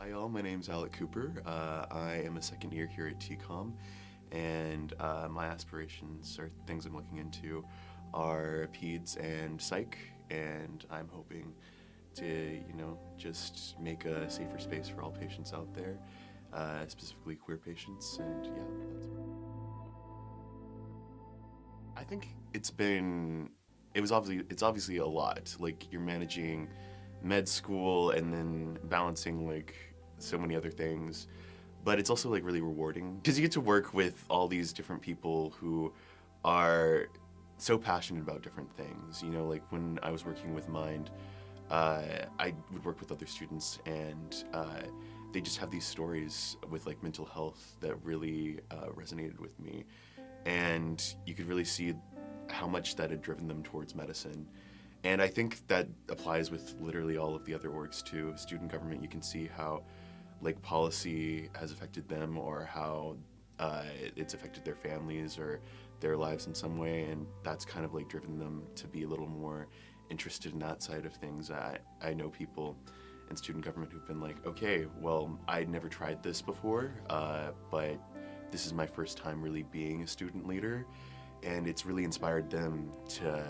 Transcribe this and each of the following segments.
Hi all, my name's Alec Cooper. I am a second year here at TCOM, and my aspirations or things I'm looking into are peds and psych, and I'm hoping to, just make a safer space for all patients out there, specifically queer patients, and yeah, that's it. I think it's obviously a lot. Like you're managing med school and then balancing like so many other things, but it's also like really rewarding because you get to work with all these different people who are so passionate about different things. You know, like when I was working with Mind, I would work with other students, and they just have these stories with like mental health that really resonated with me, and you could really see how much that had driven them towards medicine. And I think that applies with literally all of the other orgs too. Student government, you can see how like policy has affected them, or how it's affected their families or their lives in some way, and that's kind of like driven them to be a little more interested in that side of things. I know people in student government who've been like, okay, well, I'd never tried this before, but this is my first time really being a student leader, and it's really inspired them to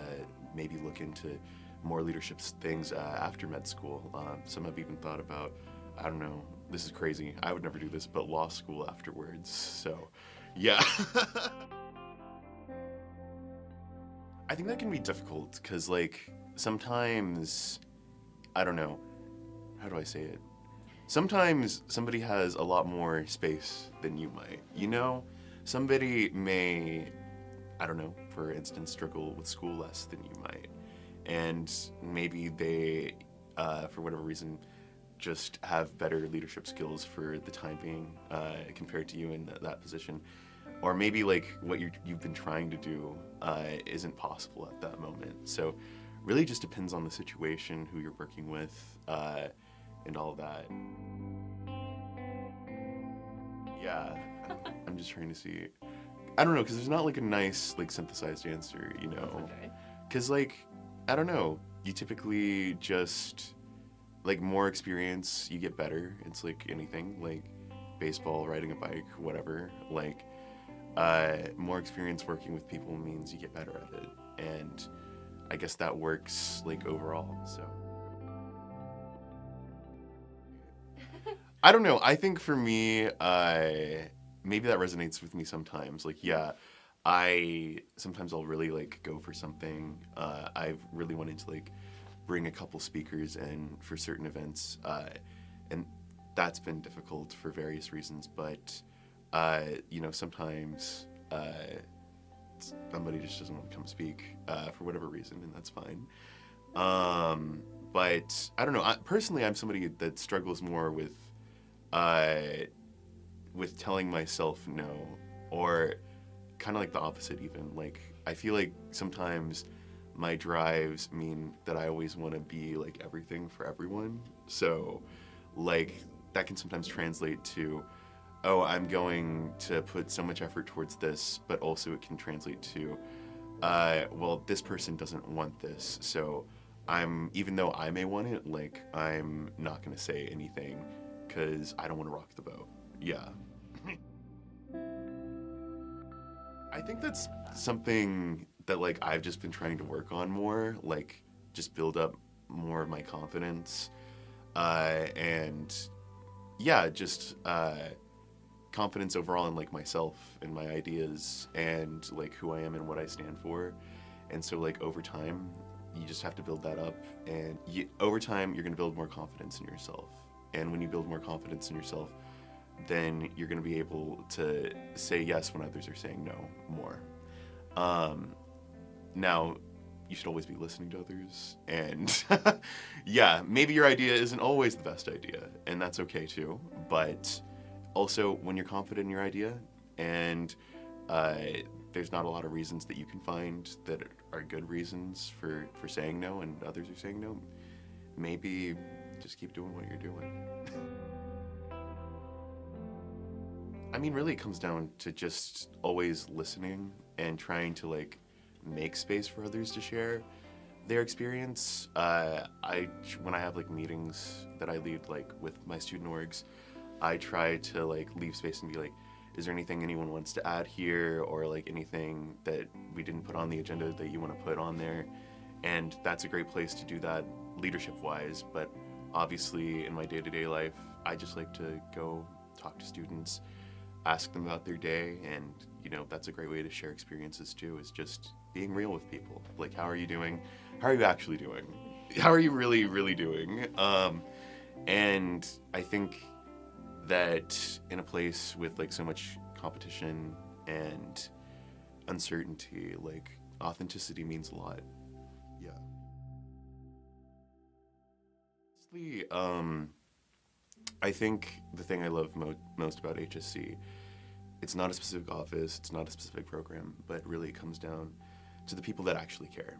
maybe look into more leadership things after med school. Some have even thought about, I don't know, this is crazy, I would never do this, but law school afterwards. So, yeah. I think that can be difficult because, like, sometimes, I don't know, how do I say it? Sometimes somebody has a lot more space than you might. You know, somebody may, I don't know, for instance, struggle with school less than you might. And maybe they, for whatever reason, just have better leadership skills for the time being compared to you in that position. Or maybe like what you've been trying to do isn't possible at that moment. So really just depends on the situation, who you're working with, and all that. Yeah, I'm just trying to see. I don't know, because there's not like a nice like synthesized answer, you That's know? okay. Because like, I don't know, you typically just, like more experience, you get better. It's like anything, like baseball, riding a bike, whatever. Like, more experience working with people means you get better at it. And I guess that works like overall, so. I don't know. I think for me, maybe that resonates with me sometimes. Like, yeah, sometimes I'll really like go for something. I've really wanted to like bring a couple speakers in for certain events, and that's been difficult for various reasons. But sometimes somebody just doesn't want to come speak for whatever reason, and that's fine. But I don't know. Personally, I'm somebody that struggles more uh, with telling myself no, or kind of like the opposite even. Like I feel like sometimes my drives mean that I always want to be like everything for everyone. So like that can sometimes translate to, oh, I'm going to put so much effort towards this, but also it can translate to, well, this person doesn't want this, so even though I may want it, like I'm not gonna say anything because I don't want to rock the boat. Yeah. I think that's something that like I've just been trying to work on more, like just build up more of my confidence, and yeah, just confidence overall in like myself and my ideas and like who I am and what I stand for. And so like over time, you just have to build that up, and over time you're gonna build more confidence in yourself. And when you build more confidence in yourself, then you're going to be able to say yes when others are saying no more. Um, Now, you should always be listening to others. And yeah, maybe your idea isn't always the best idea, and that's okay too. But also, when you're confident in your idea and uh, there's not a lot of reasons that you can find that are good reasons for saying no, and others are saying no, maybe just keep doing what you're doing. I mean, really, it comes down to just always listening and trying to like make space for others to share. Their experience, when I have like meetings that I lead like with my student orgs, I try to like leave space and be like, is there anything anyone wants to add here, or like anything that we didn't put on the agenda that you want to put on there? And that's a great place to do that leadership-wise. But obviously, in my day-to-day life, I just like to go talk to students, ask them about their day, and that's a great way to share experiences too. Is just being real with people. Like, how are you doing? How are you actually doing? How are you really, really doing? And I think that in a place with like so much competition and uncertainty, like authenticity means a lot. Yeah. Honestly, I think the thing I love most about HSC, it's not a specific office, it's not a specific program, but really it comes down to the people that actually care.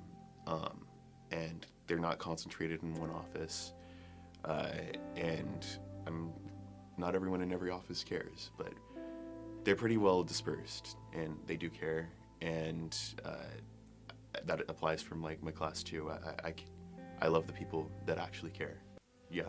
And they're not concentrated in one office. And not everyone in every office cares, but they're pretty well dispersed, and they do care. And that applies from like my class too. I love the people that actually care. Yeah.